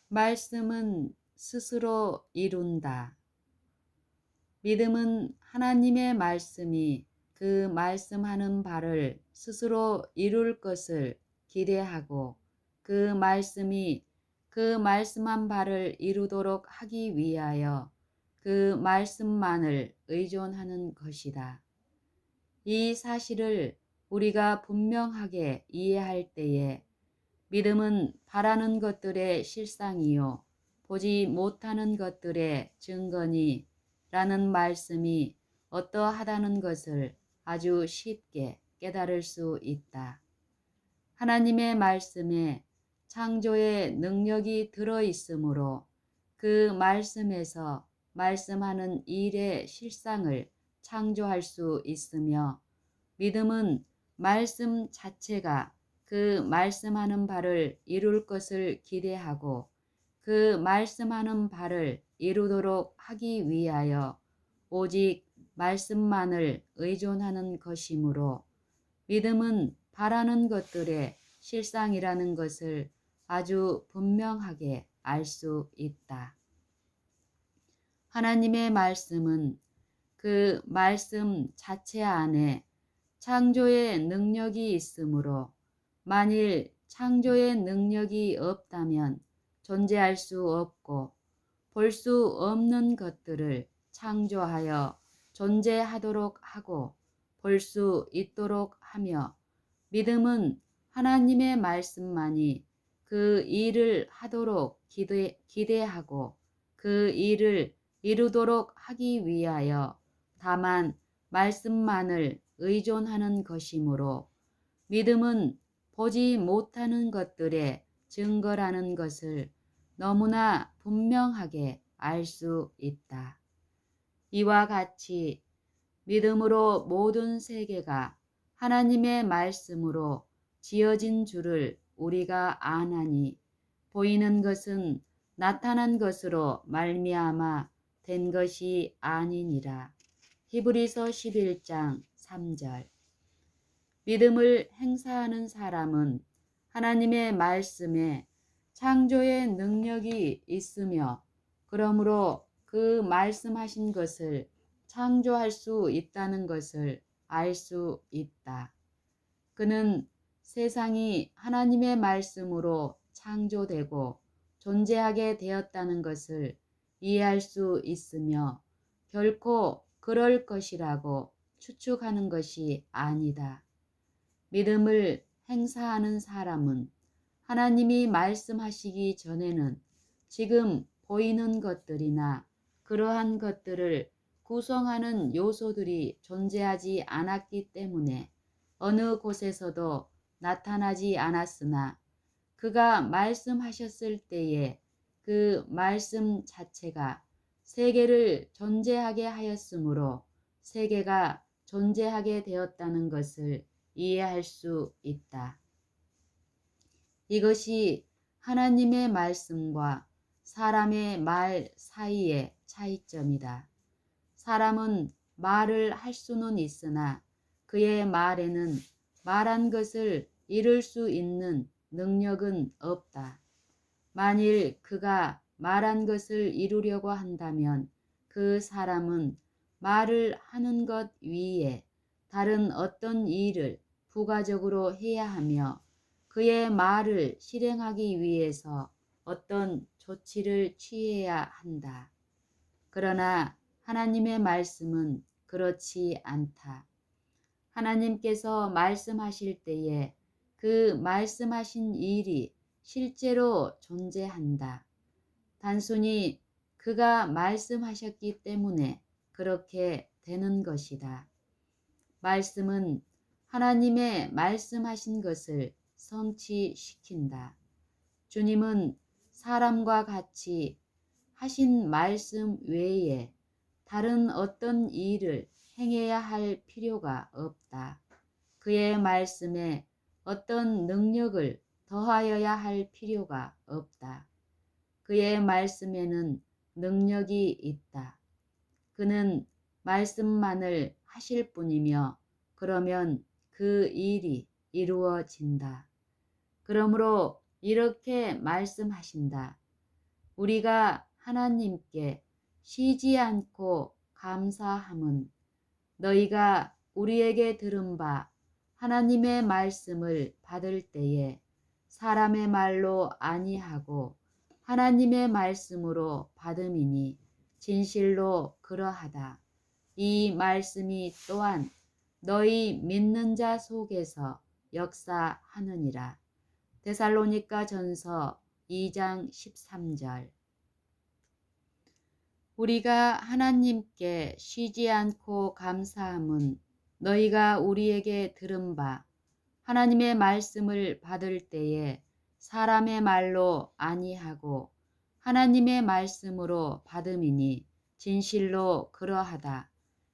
말씀은 스스로 이룬다. 믿음은 하나님의 말씀이 그 말씀하는 바를 스스로 이룰 것을 기대하고 그 말씀이 그 말씀한 바를 이루도록 하기 위하여 그 말씀만을 의존하는 것이다. 이 사실을 우리가 분명하게 이해할 때에 믿음은 바라는 것들의 실상이요 보지 못하는 것들의 증거니 라는 말씀이 어떠하다는 것을 아주 쉽게 깨달을 수 있다. 하나님의 말씀에 창조의 능력이 들어있으므로 그 말씀에서 말씀하는 일의 실상을 창조할 수 있으며 믿음은 말씀 자체가 그 말씀하는 바를 이룰 것을 기대하고 그 말씀하는 바를 이루도록 하기 위하여 오직 말씀만을 의존하는 것이므로 믿음은 바라는 것들의 실상이라는 것을 아주 분명하게 알 수 있다. 하나님의 말씀은 그 말씀 자체 안에 창조의 능력이 있으므로 만일 창조의 능력이 없다면 존재할 수 없고 볼 수 없는 것들을 창조하여 존재하도록 하고 볼 수 있도록 하며 믿음은 하나님의 말씀만이 그 일을 하도록 기대하고 그 일을 이루도록 하기 위하여 다만 말씀만을 의존하는 것이므로 믿음은 보지 못하는 것들의 증거라는 것을 너무나 분명하게 알 수 있다. 이와 같이 믿음으로 모든 세계가 하나님의 말씀으로 지어진 줄을 우리가 아나니 보이는 것은 나타난 것으로 말미암아 된 것이 아니니라. 히브리서 11장 3절. 믿음을 행사하는 사람은 하나님의 말씀에 창조의 능력이 있으며 그러므로 그 말씀하신 것을 창조할 수 있다는 것을 알 수 있다. 그는 세상이 하나님의 말씀으로 창조되고 존재하게 되었다는 것을 이해할 수 있으며 결코 그럴 것이라고 추측하는 것이 아니다. 믿음을 행사하는 사람은 하나님이 말씀하시기 전에는 지금 보이는 것들이나 그러한 것들을 구성하는 요소들이 존재하지 않았기 때문에 어느 곳에서도 나타나지 않았으나 그가 말씀하셨을 때에 그 말씀 자체가 세계를 존재하게 하였으므로 세계가 존재하게 되었다는 것을 이해할 수 있다. 이것이 하나님의 말씀과 사람의 말 사이의 차이점이다. 사람은 말을 할 수는 있으나 그의 말에는 말한 것을 이룰 수 있는 능력은 없다. 만일 그가 말한 것을 이루려고 한다면 그 사람은 말을 하는 것 위에 다른 어떤 일을 부가적으로 해야 하며 그의 말을 실행하기 위해서 어떤 조치를 취해야 한다. 그러나 하나님의 말씀은 그렇지 않다. 하나님께서 말씀하실 때에 그 말씀하신 일이 실제로 존재한다. 단순히 그가 말씀하셨기 때문에 그렇게 되는 것이다. 말씀은 하나님의 말씀하신 것을 성취시킨다. 주님은 사람과 같이 하신 말씀 외에 다른 어떤 일을 행해야 할 필요가 없다. 그의 말씀에 어떤 능력을 더하여야 할 필요가 없다. 그의 말씀에는 능력이 있다. 그는 말씀만을 하실 뿐이며 그러면 그 일이 이루어진다. 그러므로 이렇게 말씀하신다. 우리가 하나님께 쉬지 않고 감사함은 너희가 우리에게 들은 바 하나님의 말씀을 받을 때에 사람의 말로 아니하고 하나님의 말씀으로 받음이니 진실로 그러하다. 이 말씀이 또한 너희 믿는 자 속에서 역사하느니라. 데살로니가 전서 2장 13절. 우리가 하나님께 쉬지 않고 감사함은 너희가 우리에게 들은 바 하나님의 말씀을 받을 때에 사람의 말로 아니하고 하나님의 말씀으로 받음이니 진실로 그러하다.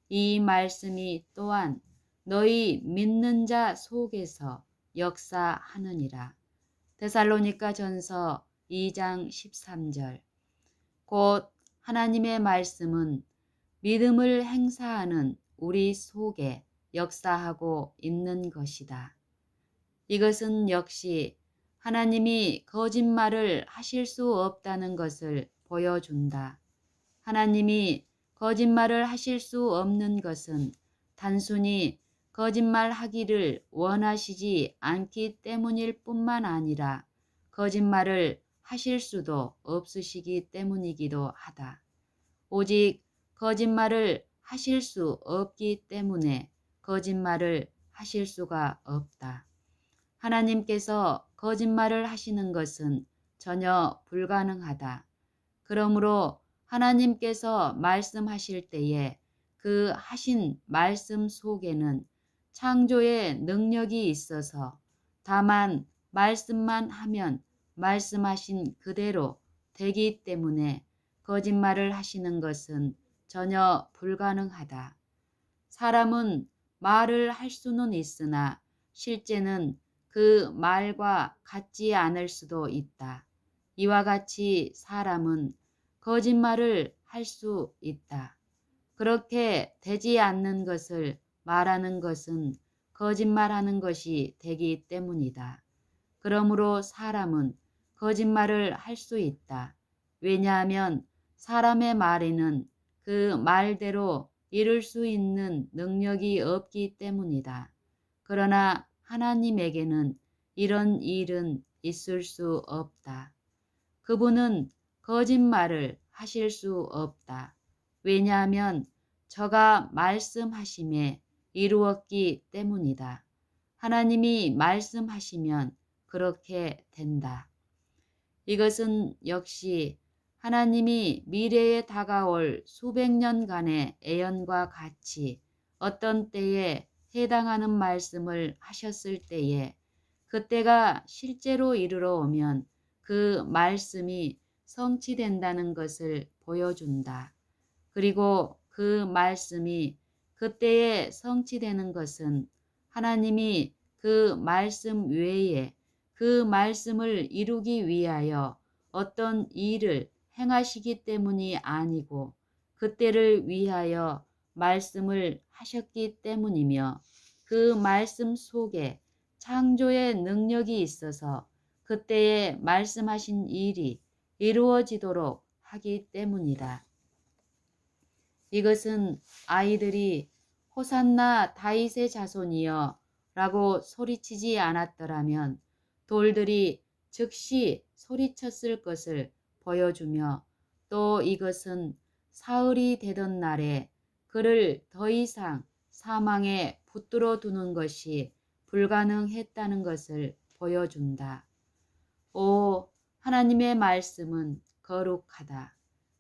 이 말씀이 또한 너희 믿는 자 속에서 역사하느니라. 데살로니가 전서 2장 13절. 곧 하나님의 말씀은 믿음을 행사하는 우리 속에 역사하고 있는 것이다. 이것은 역시 하나님이 거짓말을 하실 수 없다는 것을 보여준다. 하나님이 거짓말을 하실 수 없는 것은 단순히 거짓말하기를 원하시지 않기 때문일 뿐만 아니라 거짓말을 하실 수도 없으시기 때문이기도 하다. 오직 거짓말을 하실 수 없기 때문에 거짓말을 하실 수가 없다. 하나님께서 거짓말을 하시는 것은 전혀 불가능하다. 그러므로 하나님께서 말씀하실 때에 그 하신 말씀 속에는 창조의 능력이 있어서 다만 말씀만 하면 말씀하신 그대로 되기 때문에 거짓말을 하시는 것은 전혀 불가능하다. 사람은 말을 할 수는 있으나 실제는 그 말과 같지 않을 수도 있다. 이와 같이 사람은 거짓말을 할 수 있다. 그렇게 되지 않는 것을 말하는 것은 거짓말하는 것이 되기 때문이다. 그러므로 사람은 거짓말을 할 수 있다. 왜냐하면 사람의 말에는 그 말대로 이룰 수 있는 능력이 없기 때문이다. 그러나 하나님에게는 이런 일은 있을 수 없다. 그분은 거짓말을 하실 수 없다. 왜냐하면 저가 말씀하심에 이루었기 때문이다. 하나님이 말씀하시면 그렇게 된다. 이것은 역시 하나님이 미래에 다가올 수백 년간의 애언과 같이 어떤 때에 해당하는 말씀을 하셨을 때에 그때가 실제로 이르러 오면 그 말씀이 성취된다는 것을 보여준다. 그리고 그 말씀이 그때에 성취되는 것은 하나님이 그 말씀 외에 그 말씀을 이루기 위하여 어떤 일을 행하시기 때문이 아니고 그때를 위하여 말씀을 하셨기 때문이며 그 말씀 속에 창조의 능력이 있어서 그때에 말씀하신 일이 이루어지도록 하기 때문이다. 이것은 아이들이 호산나 다윗의 자손이여 라고 소리치지 않았더라면 돌들이 즉시 소리쳤을 것을 보여주며 또 이것은 사흘이 되던 날에 그를 더 이상 사망에 붙들어 두는 것이 불가능했다는 것을 보여준다. 오, 하나님의 말씀은 거룩하다.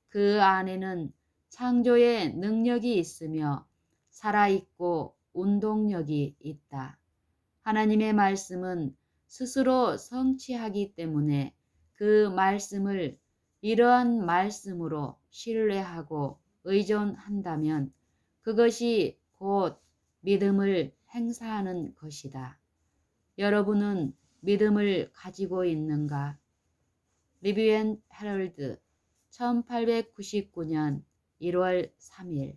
그 안에는 창조의 능력이 있으며 살아있고 운동력이 있다. 하나님의 말씀은 스스로 성취하기 때문에 그 말씀을 이러한 말씀으로 신뢰하고 의존한다면 그것이 곧 믿음을 행사하는 것이다. 여러분은 믿음을 가지고 있는가? 리뷰 앤 헤럴드 1899년 1월 3일